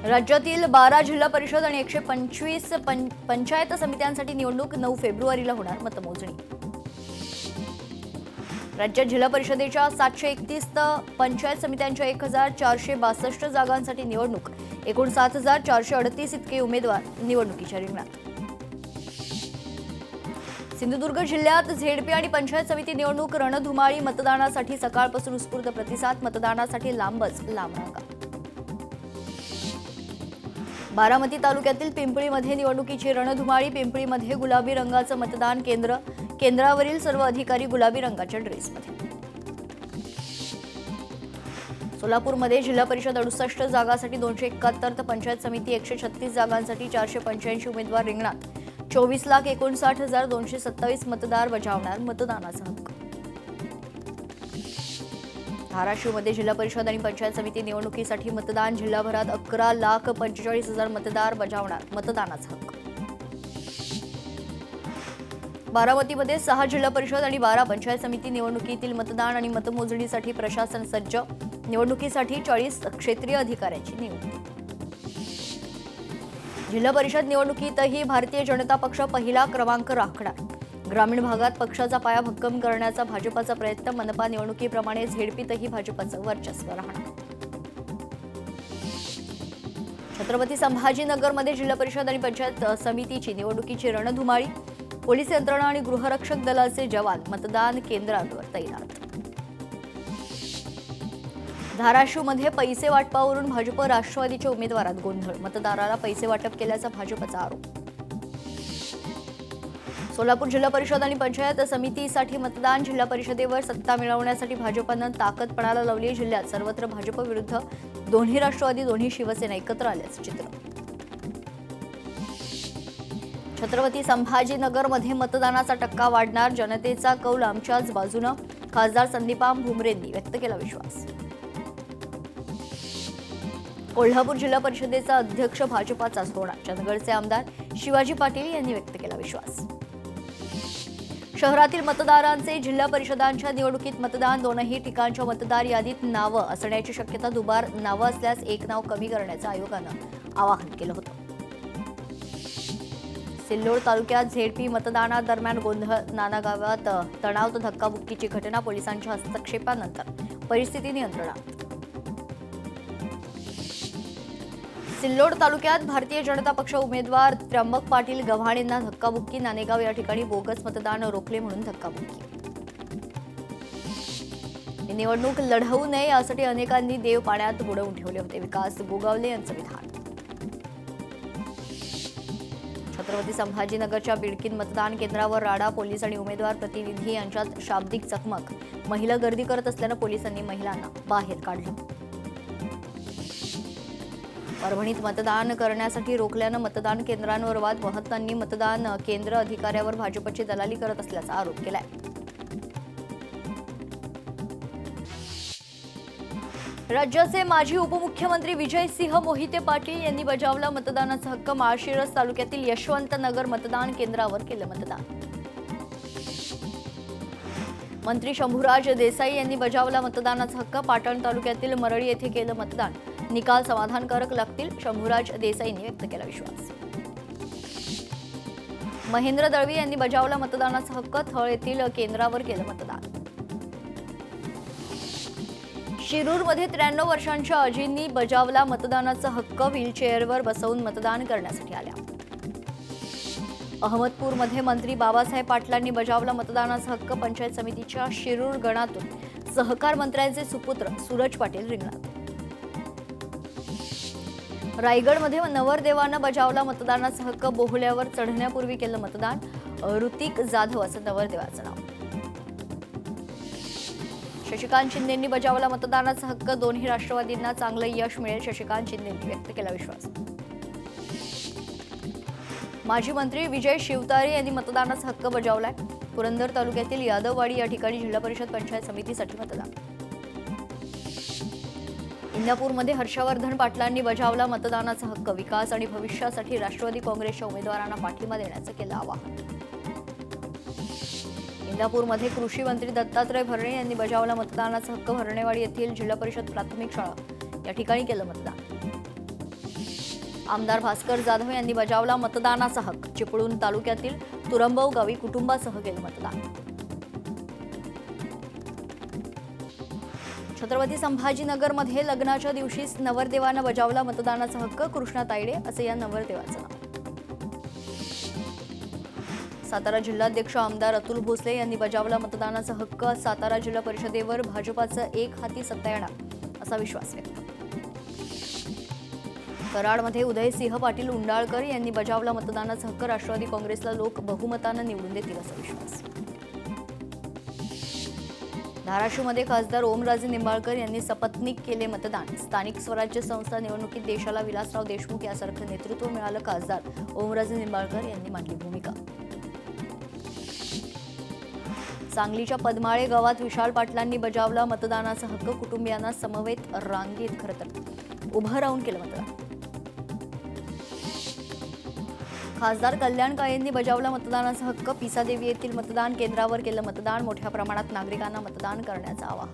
राज्यातील 12 जिल्हा परिषद आणि 125 पंचायत समित्यांसाठी निवडणूक 9 फेब्रुवारीला होणार मतमोजणी। राज्यात जिल्हा परिषदेच्या 731 तर पंचायत समित्यांच्या 1462 जागांसाठी निवडणूक, एकूण 7438 इतके उमेदवार निवडणुकीच्या रिंगणात। सिंधुदुर्ग जिल्ह्यात झेडपी आणि पंचायत समिती निवडणूक रणधुमाळी, मतदानासाठी सकाळपासून उत्स्फूर्त प्रतिसाद, मतदानासाठी लांबच लांब रांगा। बारामती तालुक्यातील पिंपळीमध्ये निवडणुकीची रणधुमाळी, पिंपळीमध्ये गुलाबी रंगाचं मतदान केंद्र, केंद्रावरील सर्व अधिकारी गुलाबी रंगाच्या ड्रेसमध्ये। सोलापूरमध्ये जिल्हा परिषद 68 जागांसाठी 271 तर पंचायत समिती 136 जागांसाठी 485 उमेदवार रिंगणात, 24,59,227 मतदार बजावणार मतदानाचा हक्क। धाराशिवमध्ये जिल्हा परिषद आणि पंचायत समिती निवडणुकीसाठी मतदान, जिल्हाभरात 11,45,000 मतदार बजावणार मतदानाचा हक्क। बारामतीमध्ये 6 जिल्हा परिषद आणि 12 पंचायत समिती निवडणुकीतील मतदान आणि मतमोजणीसाठी प्रशासन सज्ज, निवडणुकीसाठी 40 क्षेत्रीय अधिकाऱ्यांची नियुक्ती। जिल्हा परिषद निवडणुकीतही भारतीय जनता पक्ष पहिला क्रमांक राखणार, ग्रामीण भागात पक्षाचा पाया भक्कम करण्याचा भाजपाचा प्रयत्न, मनपा निवडणुकीप्रमाणे झेडपीतही भाजपाचं वर्चस्व राहणार। छत्रपती संभाजीनगरमध्ये जिल्हा परिषद आणि पंचायत समितीची निवडणुकीची रणधुमाळी, पोलीस यंत्रणा आणि गृहरक्षक दलाचे जवान मतदान केंद्रांवर तैनात। धाराशिवमध्ये पैसे वाटपावरून भाजप राष्ट्रवादीच्या उमेदवारात गोंधळ, मतदाराला पैसे वाटप केल्याचा भाजपचा आरोप। सोलापूर जिल्हा परिषद आणि पंचायत समितीसाठी मतदान, जिल्हा परिषदेवर सत्ता मिळवण्यासाठी भाजपनं ताकद पणाला लावली, जिल्ह्यात सर्वत्र भाजप विरुद्ध दोन्ही राष्ट्रवादी, दोन्ही शिवसेना एकत्र आल्याचं चित्र। छत्रपती संभाजीनगरमध्ये मतदानाचा टक्का वाढणार, जनतेचा कौल आमच्याच बाजूनं, खासदार संदीपाम भुमरेंनी व्यक्त केला विश्वास। कोल्हापूर जिल्हा परिषदेचा अध्यक्ष भाजपाचाच होणार, चंदगडचे आमदार शिवाजी पाटील यांनी व्यक्त केला विश्वास। शहरातील मतदारांचे जिल्हा परिषदांच्या निवडणुकीत मतदान, दोनही ठिकाणच्या मतदार यादीत नावं असण्याची शक्यता, दुबार नावं असल्यास एक नाव कमी करण्याचं आयोगानं आवाहन केलं होतं। सिल्लोड तालुक्यात झेडपी मतदानादरम्यान गोंधळ, नाना गावात तणाव तर धक्काबुक्कीची घटना, पोलिसांच्या हस्तक्षेपानंतर परिस्थिती नियंत्रणात। सिल्लोड तालुक्यात भारतीय जनता पक्ष उमेदवार त्र्यंबक पाटील गव्हाणेंना धक्काबुक्की, नानेगाव या ठिकाणी बोगस मतदान रोखले म्हणून धक्काबुक्की। ही निवडणूक लढवू नये यासाठी अनेकांनी देव पाण्यात बुडवून ठेवले होते, विकास गोगावले यांचं विधान। छत्रपती संभाजीनगरच्या बिडकीन मतदान केंद्रावर राडा, पोलीस आणि उमेदवार प्रतिनिधी यांच्यात शाब्दिक चकमक, महिला गर्दी करत असल्यानं पोलिसांनी महिलांना बाहेर काढलं। परभणीत मतदान करण्यासाठी रोखल्यानं मतदान केंद्रांवर वाद, महंतांनी मतदान केंद्र अधिकाऱ्यावर भाजपची दलाली करत असल्याचा आरोप केलाय। राज्याचे माजी उपमुख्यमंत्री विजयसिंह मोहिते पाटील यांनी बजावला मतदानाचा हक्क, माळशिरस तालुक्यातील यशवंतनगर मतदान केंद्रावर केलं मतदान। मंत्री शंभूराज देसाई यांनी बजावला मतदानाचा हक्क, पाटण तालुक्यातील मरळी येथे केलं मतदान, निकाल समाधानकारक लागतील, शंभूराज देसाईंनी व्यक्त केला विश्वास। महेंद्र दळवी यांनी बजावला मतदानाचा हक्क, थळ येथील केंद्रावर केलं मतदान। शिरूरमध्ये 93 वर्षांच्या अजींनी बजावला मतदानाचा हक्क, व्हीलचेअरवर बसवून मतदान करण्यासाठी आल्या। अहमदपूरमध्ये मंत्री बाबासाहेब पाटलांनी बजावला मतदानाचा हक्क, पंचायत समितीच्या शिरूर गणातून सहकार मंत्र्यांचे सुपुत्र सूरज पाटील रिंगणात। रायगडमध्ये नवरदेवानं बजावला मतदानाचा हक्क, बोहल्यावर चढण्यापूर्वी केलं मतदान, ऋतिक जाधव असं नवरदेवाचं नाव। शशिकांत शिंदेंनी बजावला मतदानाचा हक्क, दोन्ही राष्ट्रवादींना चांगलं यश मिळेल, शशिकांत शिंदेंनी व्यक्त केला विश्वास। माजी मंत्री विजय शिवतारे यांनी मतदानाचा हक्क बजावलाय, पुरंदर तालुक्यातील यादववाडी या ठिकाणी जिल्हा परिषद पंचायत समितीसाठी मतदान। इंदापूरमध्ये हर्षवर्धन पाटलांनी बजावला मतदानाचा हक्क, विकास आणि भविष्यासाठी राष्ट्रवादी काँग्रेसच्या उमेदवारांना पाठिंबा देण्याचं केलं आवाहन। इंदापूरमध्ये कृषी मंत्री दत्तात्रय भरणे यांनी बजावला मतदानाचा हक्क, भरणेवाडी येथील जिल्हा परिषद प्राथमिक शाळा या ठिकाणी केलं मतदान। आमदार भास्कर जाधव यांनी बजावला मतदानाचा हक्क. चिपळूण तालुक्यातील तुरंबव गावी कुटुंबासह केलं मतदान. छत्रपती संभाजीनगरमध्ये लग्नाच्या दिवशीच नवरदेवानं बजावला मतदानाचा हक्क. कृष्णा तायडे असे या नवरदेवाचं नाव. सातारा जिल्हाध्यक्ष आमदार अतुल भोसले यांनी बजावला मतदानाचा हक्क. सातारा जिल्हा परिषदेवर भाजपाचं एक हाती सत्ता येणार असा विश्वास व्यक्त. कराडमध्ये उदयसिंह पाटील उंडाळकर यांनी बजावला मतदानाचा हक्क. राष्ट्रवादी काँग्रेसला लोक बहुमतानं निवडून देतील असा विश्वास. धाराशिवमध्ये खासदार ओमराजे निंबाळकर यांनी सपत्नीक केले मतदान. स्थानिक स्वराज्य संस्था निवडणुकीत देशाला विलासराव देशमुख यासारखं नेतृत्व मिळालं. खासदार ओमराजे निंबाळकर यांनी मांडली भूमिका. सांगलीच्या पद्माळे गावात विशाल पाटलांनी बजावला मतदानाचा हक्क. कुटुंबियांना समवेत रांगेत खरंतर उभं राहून केलं मतदान. खासदार कल्याण काळेंनी बजावला मतदानाचा हक्क. पिसादेवी येथील मतदान केंद्रावर केलं मतदान. मोठ्या प्रमाणात नागरिकांना मतदान करण्याचं आवाहन.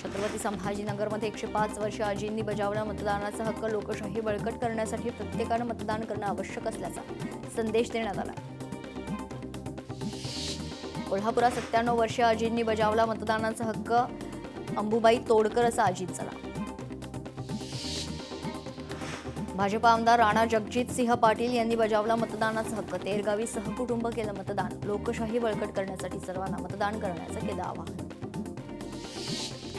छत्रपती संभाजीनगरमध्ये 105 वर्ष आजींनी बजावला मतदानाचा हक्क. लोकशाही बळकट करण्यासाठी प्रत्येकानं मतदान करणं आवश्यक असल्याचा संदेश देण्यात आला. कोल्हापुरात 97 वर्षीय आजींनी बजावला मतदानाचा हक्क. अंबुबाई तोडकर असं आजींचं नाव. भाजपा आमदार राणा जगजितसिंह पाटील यांनी बजावला मतदानाचा हक्क. तेरगावी सहकुटुंब केलं मतदान. लोकशाही बळकट करण्यासाठी सर्वांना मतदान करण्याचं केलं आवाहन.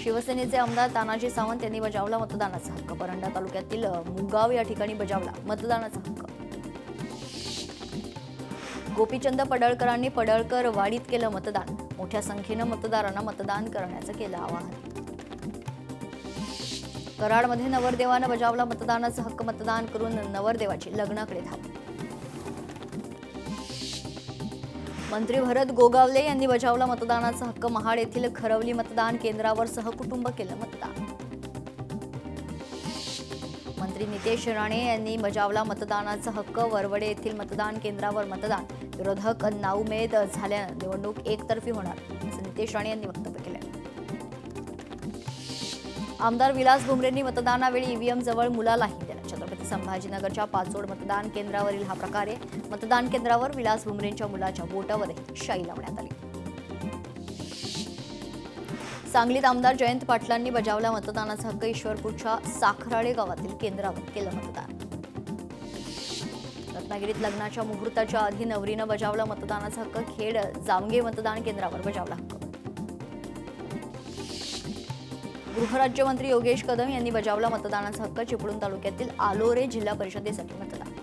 शिवसेनेचे आमदार तानाजी सावंत यांनी बजावला मतदानाचा हक्क. परंडा तालुक्यातील मुगाव या ठिकाणी बजावला मतदानाचा हक्क. गोपीचंद पडळकरांनी पडळकर वाडीत केलं मतदान. मोठ्या संख्येनं मतदारांना मतदान करण्याचं केलं आवाहन. कराडमध्ये नवरदेवानं बजावला मतदानाचा हक्क. मतदान करून नवरदेवाची लग्नाकडे धाव. मंत्री भरत गोगावले यांनी बजावला मतदानाचा हक्क. महाड येथील खरवली मतदान केंद्रावर सहकुटुंब केलं मतदान. मंत्री नितेश राणे यांनी बजावला मतदानाचा हक्क. वरवडे येथील मतदान केंद्रावर मतदान. विरोधक नाउमेद झाल्यानं निवडणूक एकतर्फी होणार असं नितेश राणे यांनी वक्तव्य केलं. आमदार विलास भुमरेंनी मतदानावेळी ईव्हीएम जवळ मुलालाही दिला. छत्रपती संभाजीनगरच्या पाचोड मतदान केंद्रावरील हा प्रकार आहे. मतदान केंद्रावर विलास भुमरेंच्या मुलाच्या बोटावरही शाई लावण्यात आली. सांगलीत आमदार जयंत पाटलांनी बजावला मतदानाचा हक्क. ईश्वरपूरच्या साखराळे गावातील केंद्रावर केलं मतदान. रत्नागिरीत लग्नाच्या मुहूर्ताच्या आधी नवरीनं बजावला मतदानाचा हक्क. खेड जामगे मतदान केंद्रावर बजावला हक्क. गृहराज्यमंत्री योगेश कदम यांनी बजावला मतदानाचा हक्क. चिपळूण तालुक्यातील आलोरे जिल्हा परिषदेसाठी मतदान.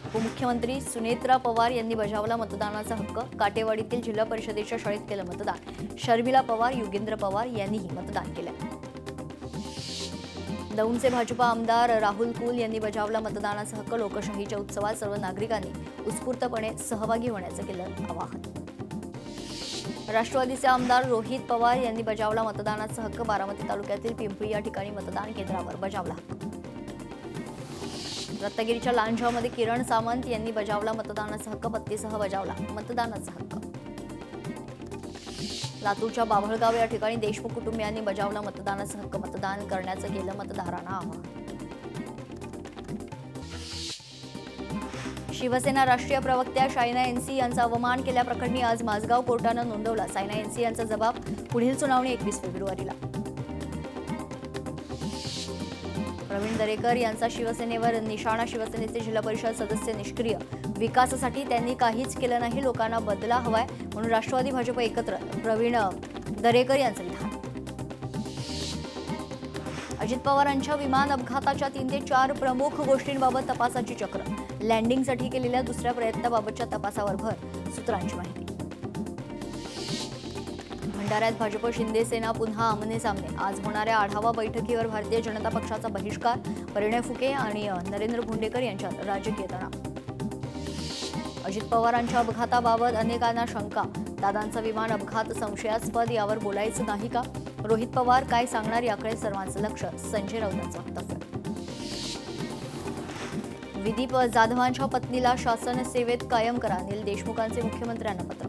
उपमुख्यमंत्री सुनेत्रा पवार यांनी बजावला मतदानाचा हक्क. काटेवाडीतील जिल्हा परिषदेच्या शाळेत केलं मतदान. शर्मिला पवार, युगेंद्र पवार यांनीही मतदान केलं. दौंडचे भाजपा आमदार राहुल कुल यांनी बजावला मतदानाचा हक्क. लोकशाहीच्या उत्सवात सर्व नागरिकांनी उत्स्फूर्तपणे सहभागी होण्याचं केलं आवाहन. राष्ट्रवादीचे आमदार रोहित पवार यांनी बजावला मतदानाचा हक्क. बारामती तालुक्यातील पिंपळी या ठिकाणी मतदान केंद्रावर बजावला हक्क. रत्नागिरीच्या लांजामध्ये किरण सामंत यांनी बजावला मतदानाचा हक्क. पत्नीसह बजावला मतदानाचा हक्क. लातूरच्या बाभळगाव या ठिकाणी देशमुख कुटुंबियांनी बजावला मतदानाचा हक्क. मतदान करण्याचं केलं मतदारांना आवाहन. शिवसेना राष्ट्रीय प्रवक्त्या सायना एनसी यांचा अवमान केल्याप्रकरणी आज माझगाव कोर्टानं नोंदवला. सायना एनसी यांचा जबाब पुढील सुनावणी 21 फेब्रुवारीला. प्रवीण दरेकर यांचा शिवसेनेवर निशाणा. शिवसेनेचे जिल्हा परिषद सदस्य निष्क्रिय. विकासासाठी त्यांनी काहीच केलं नाही. लोकांना बदला हवाय म्हणून राष्ट्रवादी भाजप एकत्र. प्रवीण दरेकर यांचं विधान. अजित पवारांच्या विमान अपघाताच्या 3 ते 4 प्रमुख गोष्टींबाबत तपासाची चक्र. लँडिंगसाठी केलेल्या दुसऱ्या प्रयत्नाबाबतच्या तपासावर भर. सूत्रांची माहिती. भंडाऱ्यात भाजप शिंदे सेना पुन्हा आमने सामने. आज होणाऱ्या आढावा बैठकीवर भारतीय जनता पक्षाचा बहिष्कार. परिणय फुके आणि नरेंद्र भोंडेकर यांच्यात राजकीय तणाव. अजित पवारांच्या अपघाताबाबत अनेकांना शंका. दादांचा विमान अपघात संशयास्पद. यावर बोलायचं नाही का? रोहित पवार काय सांगणार याकडे सर्वांचं लक्ष. संजय राऊतांचं वक्तव्य. विदीप जाधवांच्या पत्नीला शासन सेवेत कायम करा. अनिल देशमुखांचे मुख्यमंत्र्यांना पत्र.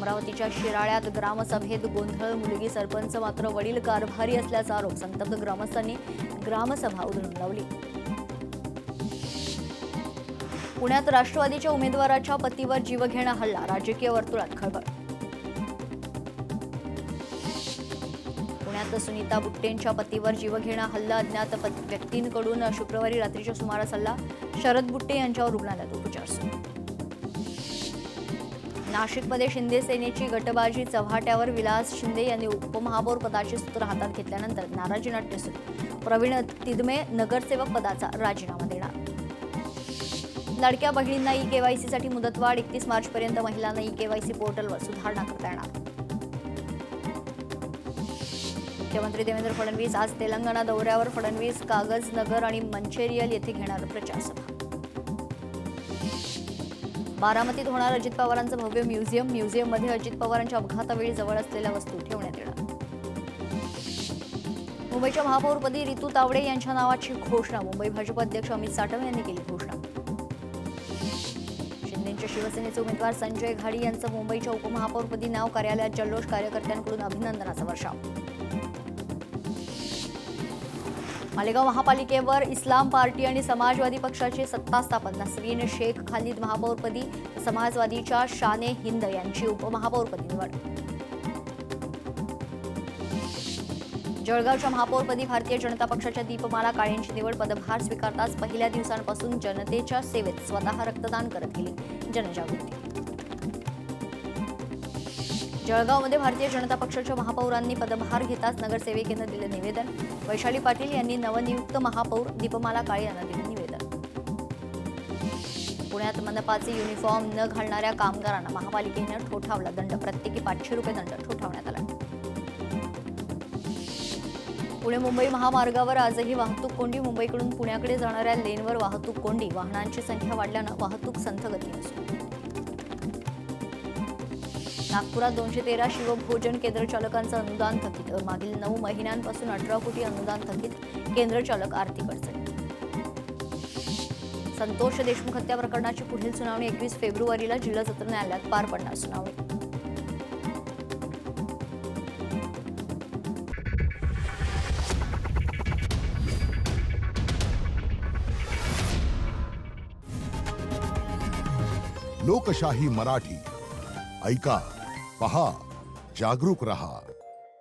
अमरावतीच्या शिराळ्यात ग्रामसभेत गोंधळ, मुलगी सरपंच मात्र वडील कारभारी असल्याचा आरोप. संतप्त ग्रामस्थांनी ग्रामसभा उधळून लावली. पुण्यात राष्ट्रवादीच्या उमेदवाराच्या पतीवर जीवघेणा हल्ला, राजकीय वर्तुळात खळबळ. पुण्यात सुनीता बुट्टेंच्या पतीवर जीवघेणा हल्ला, अज्ञात व्यक्तींकडून शुक्रवारी रात्रीच्या सुमारास हल्ला. शरद बुट्टे यांच्यावर रुग्णालयात उपचार सुरू. नाशिकमध्ये शिंदे सेनेची गटबाजी, चव्हाट्यावर विलास शिंदे यांनी उपमहापौर पदाची सूत्र हातात घेतल्यानंतर नाराजी नाट्य सुरू. प्रवीण तिदमे नगरसेवक पदाचा राजीनामा देणार. लाडक्या बहिणींना ई-केवायसी साठी मुदतवाढ, 31 मार्चपर्यंत महिलांना ई-केवायसी पोर्टलवर सुधारणा करता येणार. मुख्यमंत्री देवेंद्र फडणवीस आज तेलंगणा दौऱ्यावर. फडणवीस कागजनगर आणि मंचेरियल येथे घेणार प्रचार सभा. बारामतीत होणार अजित पवारांचं भव्य म्युझियम. म्युझियममध्ये अजित पवारांच्या अपघातावेळी जवळ असलेल्या वस्तू ठेवण्यात येणार. मुंबईच्या महापौरपदी रितू तावडे यांच्या नावाची घोषणा. मुंबई भाजप अध्यक्ष अमित साटम यांनी केली घोषणा. शिंदेच्या शिवसेनेचे उमेदवार संजय घाडी यांचं मुंबईच्या उपमहापौरपदी नाव. कार्यालयात जल्लोष, कार्यकर्त्यांकडून अभिनंदनाचा वर्षाव. मालेगाव महापालिकेवर इस्लाम पार्टी आणि समाजवादी पक्षाची सत्ता स्थापन. नसरीन शेख खालिद महापौरपदी, समाजवादीच्या शाने हिंद यांची उपमहापौरपदी निवड. जळगावच्या महापौरपदी भारतीय जनता पक्षाच्या दीपमाला काळेंची निवड. पदभार स्वीकारताच पहिल्या दिवसांपासून जनतेच्या सेवेत स्वतः रक्तदान करत गेली. जनजागृती. जळगावमध्ये भारतीय जनता पक्षाच्या महापौरांनी पदभार घेताच नगरसेविकेनं दिलं निवेदन. वैशाली पाटील यांनी नवनियुक्त महापौर दीपमाला काळे यांना दिलं निवेदन. पुण्यात मनपाचे युनिफॉर्म न घालणाऱ्या कामगारांना महापालिकेनं ठोठावला दंड. प्रत्येकी 500 रुपये दंड ठोठावण्यात आला. पुणे मुंबई महामार्गावर आजही वाहतूक कोंडी. मुंबईकडून पुण्याकडे जाणाऱ्या लेनवर वाहतूक कोंडी. वाहनांची संख्या वाढल्यानं वाहतूक संथ गतीने सुरू. नागपुरात 213 शिवभोजन केंद्रचालकांचं अनुदान थकीत. मागील 9 महिन्यांपासून 18 कोटी अनुदान थकीत. केंद्रचालक आर्थिक अडचणीत. संतोष देशमुख हत्या प्रकरणाची पुढील सुनावणी 21 फेब्रुवारीला जिल्हा सत्र न्यायालयात पार पडणार. सुनावणी. लोकशाही मराठी ऐका, पहा, जागरूक रहा.